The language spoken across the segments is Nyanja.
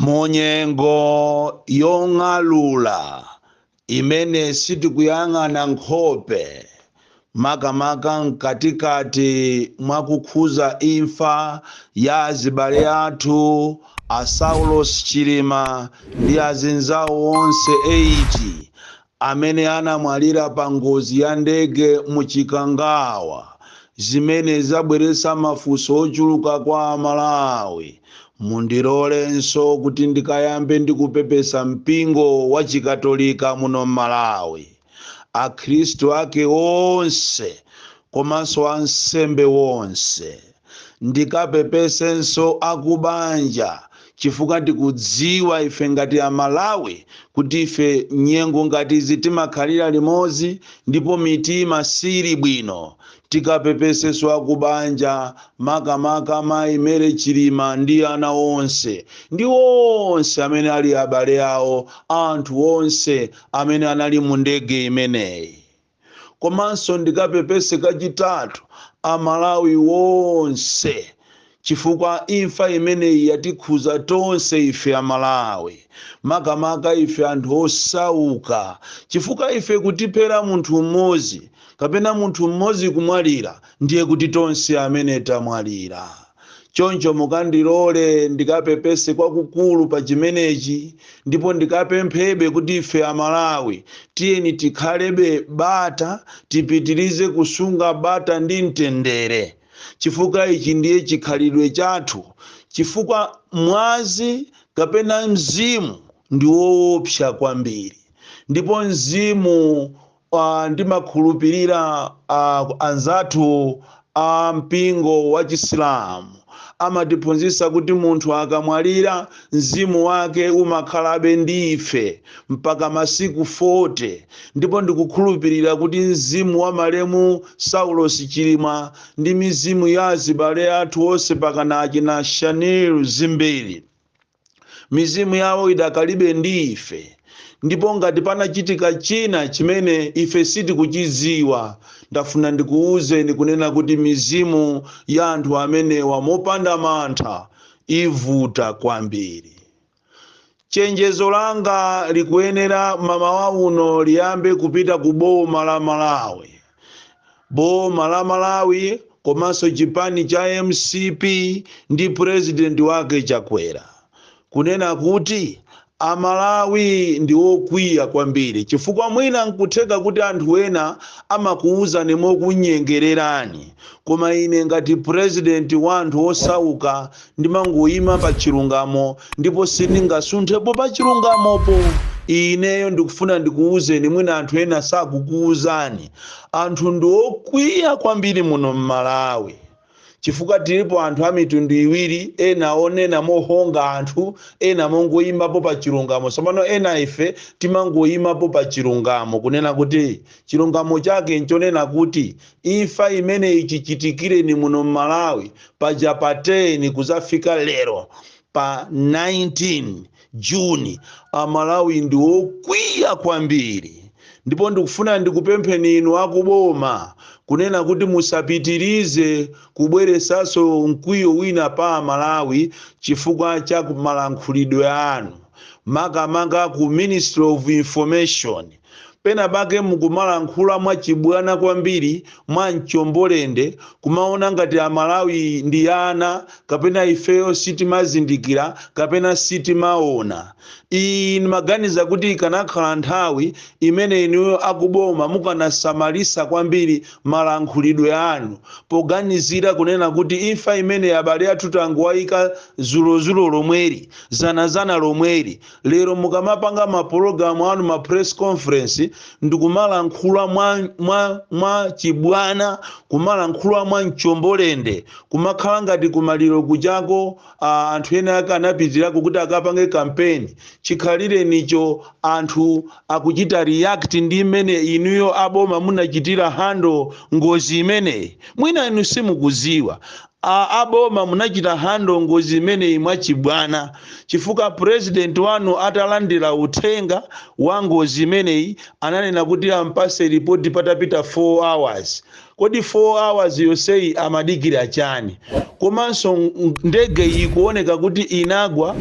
Munyengo yong'alula imene sitikuyang'ana nkhope makamaka mkatikati mwakukhuza imfa ya azibale athu a Saulos Chilima ndi azinzawo onse 80 amene anamwalira pa ngozi ya ndege muchikangawa zimene zabweretsa mafunso ochuluka kwa Amalawi. Mundilolenso kuti ndikayambe ndikupepesa mpingo wa chikatolika muno Malawi, akhristu ake onse komanso ansembe wonse. Ndikapepesenso akubanja chifukwa ndikudziwa ife ngati Amalawi kuti ife nyengo ngati izi timakhalira limodzi ndipo mitima sili bwino. Tikapepesenso akubanja makamaka mayi Mary Chilima ndi ana onse ndi onse amene ali abale awo, anthu onse amene anali mu ndege imeneyi. Komanso ndikapepese kachitatu Amalawi wonse chifukwa imfa imeneyi yatikhuza tonse ife Amalawi, makamaka ife anthu osauka, chifukwa ife kutiphera munthu mmodzi kapena munthu mmodzi kumwalira ndiye kuti tonse amene tamwalira. Choncho mukandilole ndikapepese kwakukulu pa chimenechi, ndipo ndikapemphebe kuti ife Amalawi tiyeni tikhalebe bata, tipitirize kusunga bata ndi mtendere, chifukwa ichi ndiye chikhalidwe chathu, chifukwa mwazi kapena mzimu ndi woopsa kwambiri. Ndipo mzimu ndimakhulupirira anzathu a mpingo wa Chisilamu amatiphunzitsa kuti munthu akamwalira mzimu wake umakhalabe ndi ife mpaka masiku 40. Ndipo ndikukhulupirira kuti mzimu wa malemu Saulos Chilima ndi mizimu ya azibale athu onse pakana achina Shaniru Zimbiri, mizimu yawo idakalibe ndi ife. Ndipo ngati panachitika china chimene ife sitikuchidziwa, ndafuna ndikuwuzeni kunena kuti mizimu ya anthu amenewa mopanda mantha ivuta kwambiri. Chenjezo langa likuyenera mamawa uno liyambe kupita ku boma la Malawi. Boma la Malawi komanso chipani cha MCP ndi president wake Chakwera kunena kuti Amalawi ndi okwiya kwambiri, chifukwa mwina nkutheka kuti anthu ena amakuwuzani mokunyengererani, koma ine ngati president wa anthu osauka ndimangoyima pa chilungamo ndipo sindingasunthepo pa chilungamopo. Ineyo ndikufuna ndikuwuzeni, mwina anthu ena sakukuwuzani, anthu ndi okwiya kwambiri muno Malawi, chifukwa tilipo anthu a mitundu iwiri, ena onena mohonga anthu, ena mongoyimapo pa chilungamo. Tsopano ena ife timangoyimapo pa chilungamo kunena kuti chilungamo chake nchonena kuti imfa imene ichichitikireni muno Malawi paja pa 10 kuzafika lero pa 19 Juni, Amalawi ndi okwiya kwambiri. Ndipo ndikufuna ndikupempheni inu akuboma kunena kuti musapitirize kubweresaso mkwiyo wina pa Amalawi chifukwa cha malankhulidwe anu, makamaka ku Ministry of Information. Pena pake mukumalankhula mwachibwana kwambiri, mwa mchombolende, kumaona ngati Amalawi ndi ana kapena ifeyo sitimazindikira kapena sitimaona. Iyi maganiza kuti ikanakhala nthawi imene inuyo akuboma mukanasamalisa kwambiri malankhulidwe anu, poganizira kunena kuti imfa imene abale athu tangoyika zulozulo lomweri, zanazana lomweri, lero mukamapanga mapulogalamu anu, ma press conference, ndikumalankhula mwa chibwana, kumalankhula mwa mchombolende, kumakhala ngati kumaliro kuchako anthu ena akanapitirako kuti akapange kampeni. Chikhalire nicho anthu akuchita react ndi imene inuyo aboma munachitira hando ngozi imeneyi. Mwina inu simukuziwa, aboma munachita hando ngozi imeneyi mwachibwana, chifukwa president wanu atalandira uthenga wa ngozi imeneyi ananena kuti ampase report patapita 4 hours. kodi 4 hours yonseyi amadikira chani? Komanso ndege iyi kuoneka kuti inagwa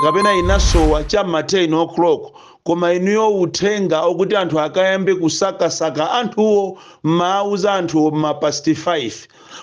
kapena inasowa cham'ma 10 o'clock, koma inuyo uthenga okuti anthu akayambe kusakasaka anthuwo m'mauza anthuwo past 5,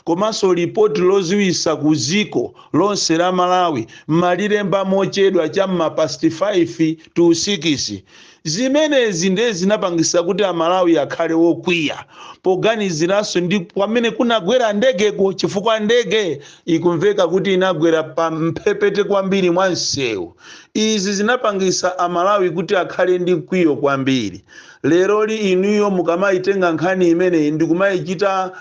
komanso ripoti loziwisa ku ziko lonse la Malawi malilemba mochedwa cham'ma past 5 to 6. Zimenezi ndiye zinapangisa kuti Amalawi akhale wokwiya poganiziranso ndi pamene kunagwera ndegeko, chifukwa ndege ikumveka kuti inagwera pa mphepete kwambiri mwa msewu. Izi zinapangisa Amalawi kuti akhale ndi mkwiyo kwambiri. Leroli inuyo mukamaitenga nkhani imeneyi ndikumayichita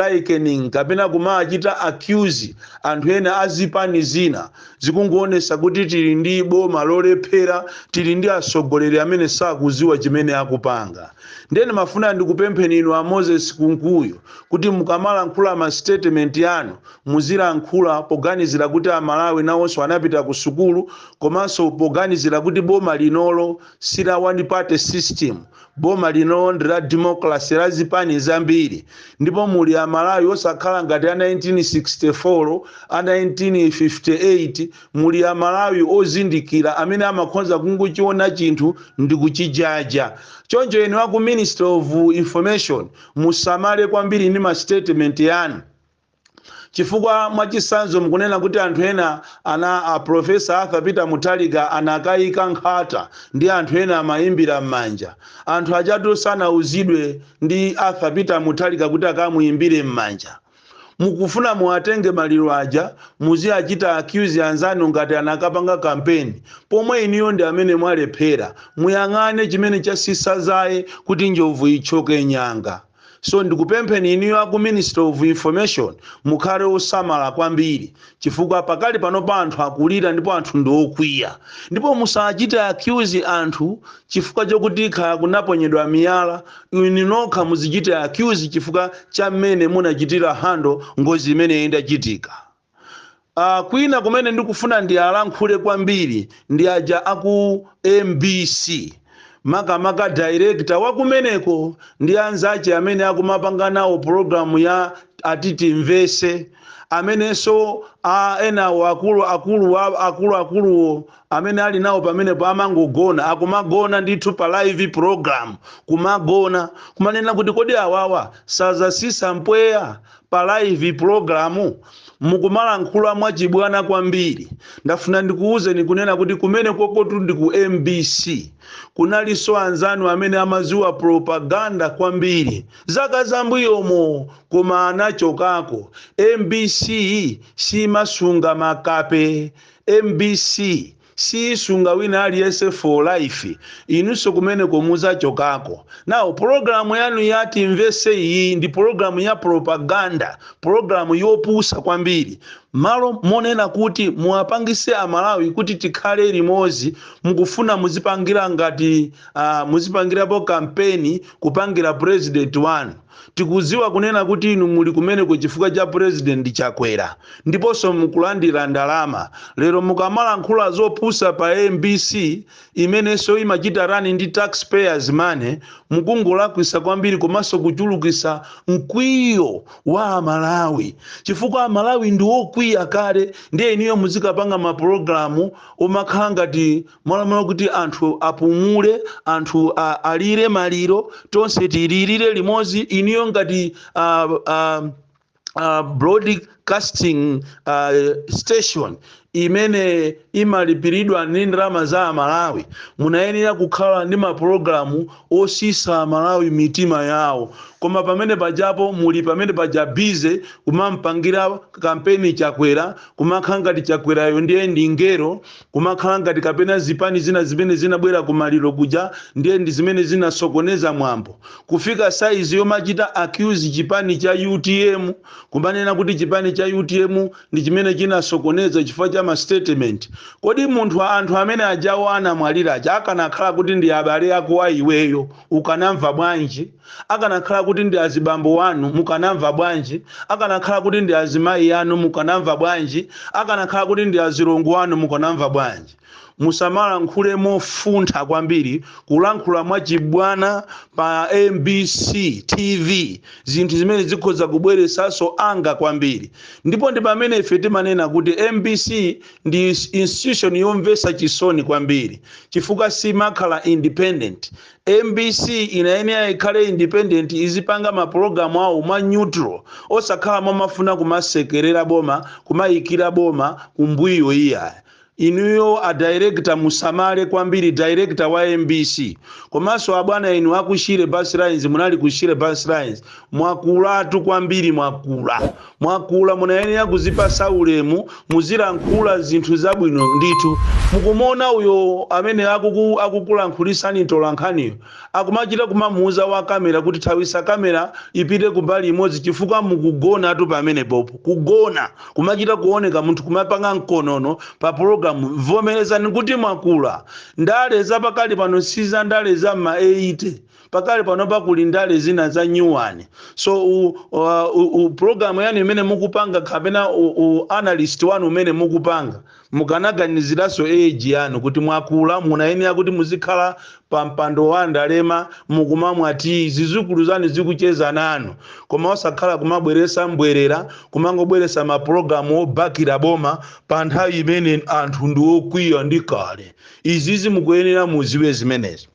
likening kapena kumachita accuse anthu ena azipani zina, zikungoonesa kuti tili ndi boma lolephera, tili ndi atsogoleri amene sakuziwa chimene akupanga. Ndene mafuna ndikupempheni inu a Moses Kunkuyo kuti mukamalankhula ma statement yanu muzilankhula poganizira kuti Amalawi nawonso anapita ku sukulu, komanso poganizira kuti boma linolo sila one party system, boma linolo ndi la democracy la zipani zambiri, ndipo muli Amalawi osakhala ngati a 1964 a 1958, muli Amalawi ozindikira amene amakhonza kungochiona chinthu ndi kuchijaja. Choncho inu aku Minister of Information musamale kwambiri ndi ma statement yanu, chifukwa mwachisanzo mukunena kuti anthu ena ana Professor Arthur Peter Mutharika anakayika nkhata ndi anthu ena amayimbira m'manja. Anthu achatu sanauzidwe ndi Arthur Peter Mutharika kuti akamuyimbire m'manja. Mukufuna muwatenge maliro aja muziachita accuse anzanu ngati anakapanga campaign, pomwe iniyo ndi amene mwalephera. Muyang'ane chimene chasisa zaye kuti njovu ichoke nyanga. So ndikupempheni iniyo aku Minister of Information mukhale osamala kwambiri, chifukwa pakali pano pa anthu akulira ndipo anthu ndi okwiya, ndipo musachite accuse anthu chifukwa chokuti khaya kunaponyedwa miyala. Inu nokha muzichite accuse chifukwa cha mmene munachitira hando ngozi imene indachitika. Kwina kumene ndikufuna ndi alankhule kwambiri ndi aja aku MBC, makamaka director wakumeneko ndi anzache amene akumapanga nawo programu ya Atiti Mvese, amenenso enawo akulu amene ali nawo pamene pamangogona akumagona ndithu pa live program, kumagona kumanena kuti kodi awawa sazasisa mpweya pa live programu. Mukumalankhula mwachibwana kwambiri. Ndafuna ndikuuzeni kunena kuti kumene kokotu ndi ku MBC kunaliso anzanu amene amaziwa propaganda kwambiri zaka zambuyomo, koma anachokako. MBC simasunga makape, MBC sisunga wina aliyense for life. Inunso kumene komuza chokako. Now programu yanu yati Mvese iyi ndi programu ya propaganda, programu yopusa kwambiri. Malo monena kuti muwapangise Amalawi kuti tikhale limodzi, mukufuna muzipangira ngati muzipangirapo campaign kupangira president wanu. Tikuziwa kunena kuti inu muli kumene kuchifukwa cha president Chakwera, ndiponso mukulandira ndalama. Lero mukamalankhula zopusa pa MBC imenenso imachita rani ndi taxpayers money, mukungolakwisa kwambiri komanso kuchulukisa mkwiyo wa Amalawi, chifukwa Amalawi ndi okwiya kale. Ndiye iniyo muzikapanga maprogramu omakhala ngati malamulo kuti anthu apumule, anthu alire maliro, tonse tilirire limodzi. Iniyo ngati broadcasting station imene imalipiridwa ndi ndalama za Amalawi, munayenera kukhala ndi maprogramu osisa Amalawi mitima yawo. Koma pamene pajapo muli pamene paja bize kumampangira kampeni Chakwera, kumakhala ngati Chakwerayo ndiye ndi ngero, kumakhala ngati kapena zipani zina zimene zinabwera kumaliro kuja ndiye ndi zimene zinasokoneza mwambo. Kufika size yomachita accuse chipani cha UTM, kumanena kuti chipani cha UTM ndi chimene chinasokoneza chifukwa cha ma statement. Kodi munthu anthu amene ajawo anamwalira aja akanakhala kuti ndi abale ako wa iweyo ukanamva bwanji? Akanakhala kuti ndi azibambo wanu mukanamva bwanji? Akanakhala kuti ndi azimayi anu mukanamva bwanji? Akanakhala kuti ndi azilongo wanu mukanamva bwanji? musamalankhule mofuntha kwambiri kulankhula mwachibwana pa MBC TV zinthu zimene zikhoza kubweresanso anga kwambiri. Ndipo ndi pamene ife timanena kuti MBC ndi institution yomvetsa chisoni kwambiri chifukwa simakhala independent. MBC inayenera ikhale independent, izipanga mapulogalamu awo mwa neutral, osakhala momafuna kumasekerera boma, kumayikira boma kumbuyo iya. Inuyo a director musamale kwambiri, director wa MBC. Komanso abwana inu akushire bus lines, munali kushire bus lines, mwakulatu kwambiri, mwakula munayenera kuzipasa ulemu, muzilankhula zinthu zabwino ndithu. Mukumona uyo amene akukulankhulitsani tolankhaniyo akumachita kumamuuza wa kamera kuti thawisa kamera ipite kumbali imodzi chifukwa mukugona tu pamene popo, kugona kumachita kuoneka munthu kumapanga mkonono pa program. Vomerezani kuti mwakula. Ndale zapakali pano siza ndale za ma 80, pakali pano pakuli ndale zina za new one. So program yani imene mukupanga kapena analyst wanu umene mukupanga mukanaganiziraso age yanu kuti mwakula, munayenera kuti muzikhala pa mpando wa ndalema mukumamwati zizukulu zanu zikucheza nanu, koma osakhala kumabweresa mbwerera, kumangobweresa maprogramu obakira boma pa nthawi imene anthu ndi okwiya ndi kale. Izizi mukuyenera muziwe zimenezi.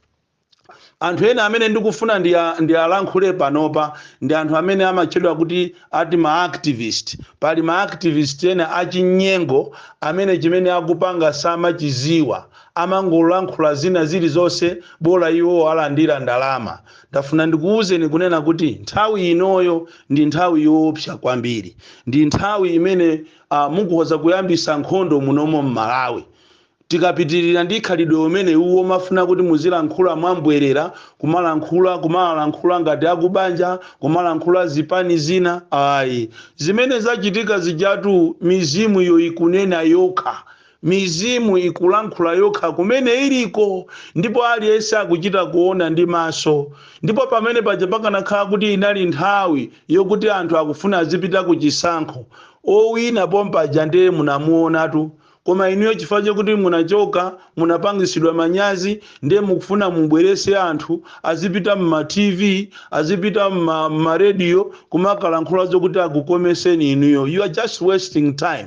Anthu ena amene ndikufuna ndi alankhule panopa ndi anthu amene amachedwa kuti ati ma activist. Pali ma activist ena achinyengo amene chimene akupanga samachiziwa, amangolankhula zina zilizonse bola iwo alandira ndalama. Ndafuna ndikuwuzeni kunena kuti nthawi inoyo ndi nthawi yoopsa kwambiri, ndi nthawi imene mukhoza kuyambisa nkhondo munomo m'Malawi. Tikapitirira ndi khalidwe umene uwo mafuna kuti muzilankhula mwambwerera, kumalankhula ngati akubanja, kumalankhula zipani zina. Ayi, zimene zachitika zijatu mizimu yo ikunena yokha, mizimu ikulankhula yokha kumene iliko, ndipo aliyense akuchita kuona ndi maso. Ndipo pamene paja pakanakhala kuti inali nthawi yokuti anthu akufuna azipita ku chisankho, owina pompaja ndiye munamuonatu. Koma inuyo chifukwa chokuti munachoka, munapangisidwa manyazi, ndiye mukufuna mubwerese anthu azipita mma TV, azipita mma radio kumakalankhula zokuti akukomeseni inuyo. You are just wasting time.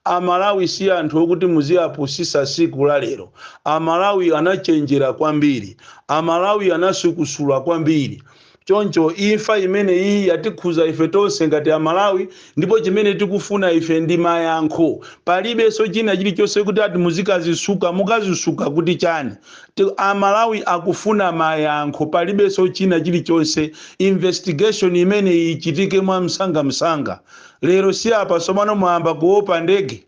Amalawi si anthu okuti muziyapusisa siku la lero. Amalawi anachenjera kwambiri, Amalawi anasukusula kwambiri. Choncho imfa imene iyi yatikhuza ife tonse ngati Amalawi, ndipo chimene tikufuna ife ndi mayankho. Palibe so china chilichonse kuti ati muzikazisuka, mukazisuka kuti chani. Amalawi akufuna mayankho, palibe so china chilichonse. Investigation imene ichitike mwa msanga. Lero si apa somano mwamba kuopa ndege.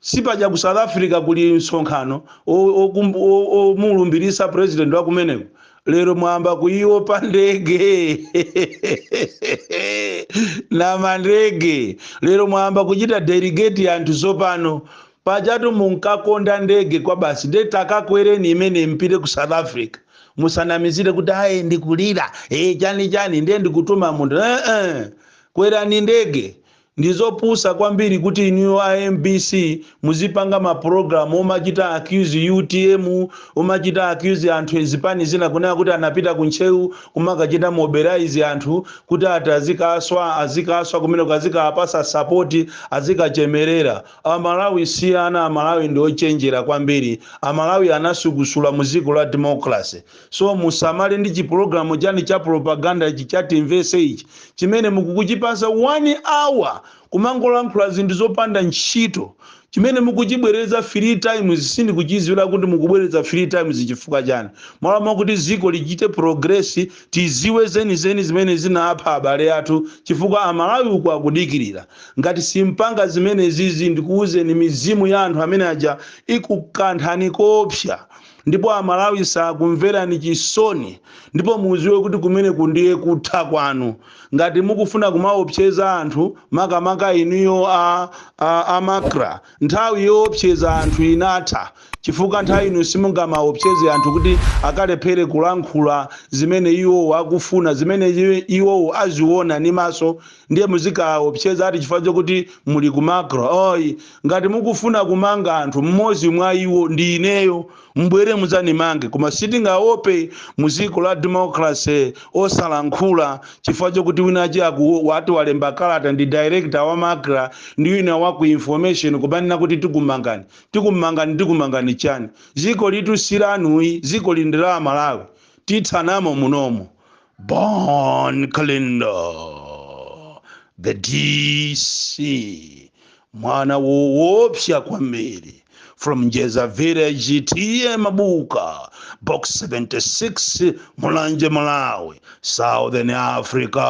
Sipaja ku South Africa kuli msonkhano omulumbirisa president wa kumeneko. Lero mwamba kuiopa ndege na mandege. Lero mwamba kuchita delegate anthu zopano. Pajatu munkakonda ndege kwa basi ndetakakwereni imene mpite ku South Africa. Musanamizire kuti ayi ndikulira chani ndiye ndikutuma munthu. Kwerani ndege. Ndizopusa kwambiri kuti inu MBC muzipanga maprogramu omachita accuse UTM, omachita accuse anthu ezipani zina kunena kuti anapita kunchewu kumakachita mobilize anthu kuti azikaswa kumene kazikapasa support, azikachemerera. Amalawi si ana, Amalawi ndi ochenjera kwambiri. Amalawi anasukusula muziko la democracy. So musamale ndi chiprogramu chani cha propaganda ichi cha Timvese ichi chimene mukukuchipasa 1 hour kumangolankhula zinthu zopanda ntchito. Chimene mukuchibwereza free time sindi kuchizira kuti mukubwereza free time zichifukwa chani. Malama kuti ziko lichite progress, tiziwe zeni zimene zinapha abale athu chifukwa Amalawi uko akudikirira. Ngati simpanga zimene zizi ndikuuzeni mizimu ya anthu amene aja ikukanthani kopsa. Ndipo Amalawi sakumvera ni chisoni, ndipo muziwe kuti kumene kundiye kutha kwanu. Ngati mukufuna kumaopseza anthu makamaka inuyo amakra, nthawi yoopseza anthu inatha. chifukwa nthawi ino simungamaopseze anthu kuti akalephere kulankhula zimene iwo akufuna, zimene iwo aziona ni maso, ndiye muzikaopseza ati chifukwa chokuti muli kumakro. Oyi, ngati mukufuna kumanga anthu mmodzi mwa iwo ndi ineyo, mbwere mudzanimange, koma sitingaope muziko la democracy osalankhula chifukwa chokuti winachi wati walemba kalata ndi director wa makra ndi wina wa ku information kubanena kuti tikumangani chani. Ziko litu silanuyi, ziko lindira Malawi, titsanamo munomo. Born Calendar, the DC, mwana woopsa kwambiri. From Jeza Village, T.A. Mabuka, Box 76, Mulanje, Malawi, Southern Africa.